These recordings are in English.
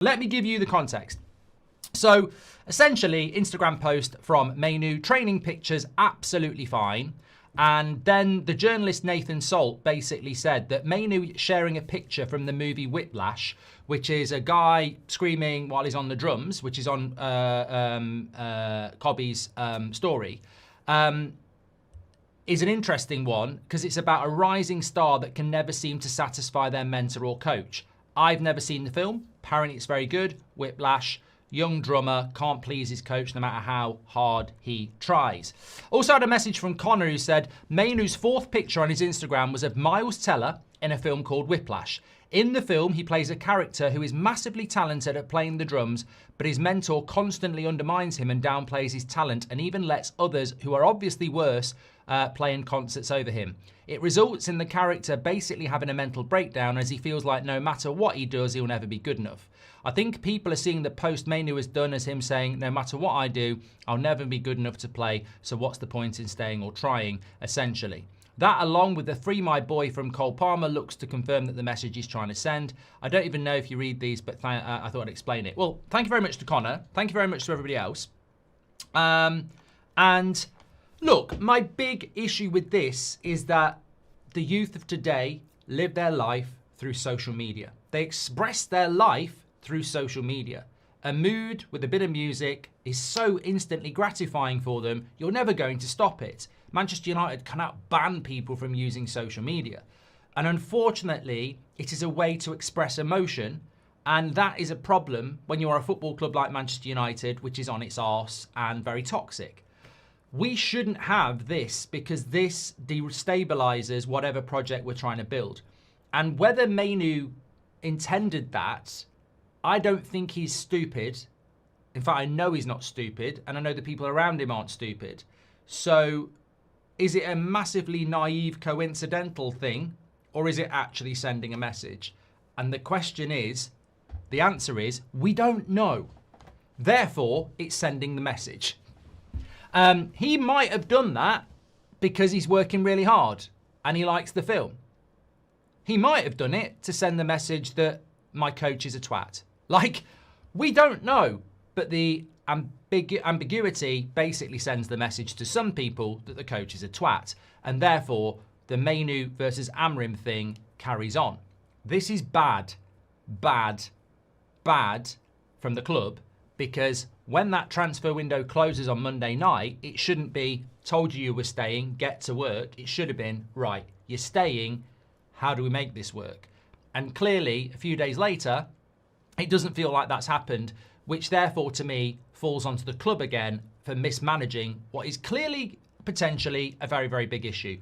Let me give you the context. So essentially, Instagram post from Mainoo, training pictures, absolutely fine. And then the journalist Nathan Salt basically said that Mainoo sharing a picture from the movie Whiplash, which is a guy screaming while he's on the drums, which is on Kobbie's story, is an interesting one because it's about a rising star that can never seem to satisfy their mentor or coach. I've never seen the film. Apparently it's very good. Whiplash. Young drummer, can't please his coach no matter how hard he tries. Also had a message from Connor who said, Mainoo's fourth picture on his Instagram was of Miles Teller in a film called Whiplash. In the film, he plays a character who is massively talented at playing the drums, but his mentor constantly undermines him and downplays his talent and even lets others who are obviously worse play in concerts over him. It results in the character basically having a mental breakdown as he feels like no matter what he does, he'll never be good enough. I think people are seeing the post Mainoo has done as him saying, no matter what I do, I'll never be good enough to play, so what's the point in staying or trying, essentially. That, along with the Free My Boy from Cole Palmer, looks to confirm that the message he's trying to send. I don't even know if you read these, but I thought I'd explain it. Well, thank you very much to Connor. Thank you very much to everybody else. And look, my big issue with this is that the youth of today live their life through social media. They express their life through social media. A mood with a bit of music is so instantly gratifying for them, you're never going to stop it. Manchester United cannot ban people from using social media. And unfortunately, it is a way to express emotion, and that is a problem when you're a football club like Manchester United, which is on its arse and very toxic. We shouldn't have this because this destabilizes whatever project we're trying to build. And whether Mainoo intended that, I don't think he's stupid. In fact, I know he's not stupid, and I know the people around him aren't stupid. So is it a massively naive, coincidental thing, or is it actually sending a message? And the question is, the answer is, we don't know. Therefore, it's sending the message. He might have done that because he's working really hard and he likes the film. He might have done it to send the message that my coach is a twat. Like, we don't know, but the ambiguity basically sends the message to some people that the coach is a twat, and therefore the Mainoo versus AMORIM thing carries on. This is bad, bad, bad from the club, because when that transfer window closes on Monday night, it shouldn't be, told you were staying, get to work. It should have been, right, you're staying, how do we make this work? And clearly, a few days later, it doesn't feel like that's happened, which therefore, to me, falls onto the club again for mismanaging what is clearly, potentially, a very, very big issue.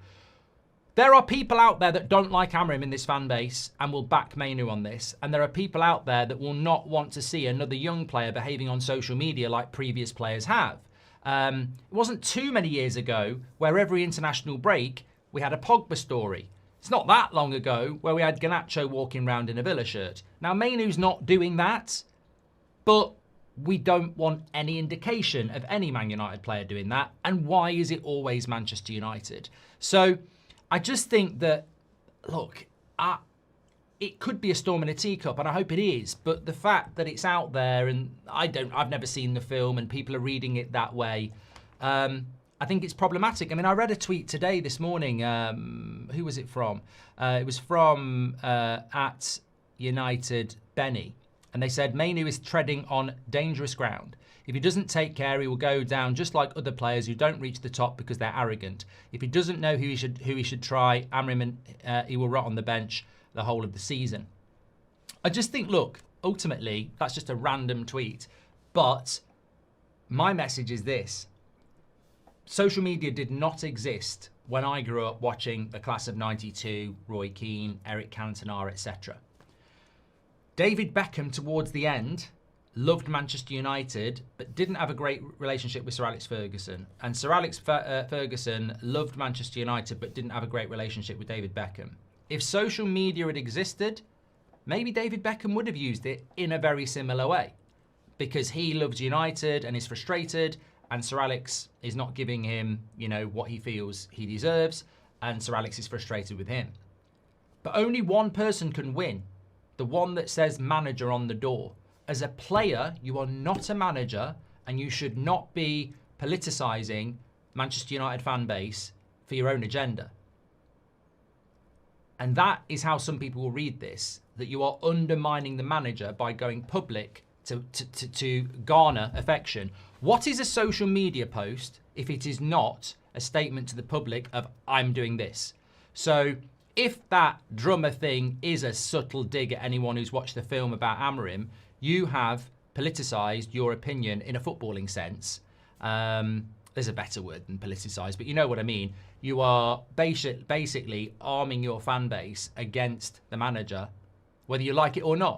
There are people out there that don't like AMORIM in this fan base and will back Mainoo on this. And there are people out there that will not want to see another young player behaving on social media like previous players have. It wasn't too many years ago where every international break, we had a Pogba story. It's not that long ago where we had Garnacho walking around in a Villa shirt. Now, Mainoo's not doing that, but we don't want any indication of any Man United player doing that. And why is it always Manchester United? So I just think that, look, it could be a storm in a teacup, and I hope it is, but the fact that it's out there and I've never seen the film and people are reading it that way, I think it's problematic. I mean, I read a tweet today, this morning. Who was it from? It was from at United Benny. And they said, Mainoo is treading on dangerous ground. If he doesn't take care, he will go down just like other players who don't reach the top because they're arrogant. If he doesn't know who he should try, AMORIM, he will rot on the bench the whole of the season. I just think, look, ultimately, that's just a random tweet. But my message is this. Social media did not exist when I grew up watching the class of 92, Roy Keane, Eric Cantona, etc. David Beckham, towards the end, loved Manchester United, but didn't have a great relationship with Sir Alex Ferguson. And Sir Alex Ferguson loved Manchester United, but didn't have a great relationship with David Beckham. If social media had existed, maybe David Beckham would have used it in a very similar way, because he loves United and is frustrated, and Sir Alex is not giving him, you know, what he feels he deserves, and Sir Alex is frustrated with him. But only one person can win. The one that says manager on the door. as a player, you are not a manager, and you should not be politicising Manchester United fan base for your own agenda. And that is how some people will read this, that you are undermining the manager by going public to garner affection. What is a social media post if it is not a statement to the public of, I'm doing this? So if that drummer thing is a subtle dig at anyone who's watched the film about AMORIM, you have politicised your opinion in a footballing sense. There's a better word than politicised, but you know what I mean. You are basically arming your fan base against the manager, whether you like it or not.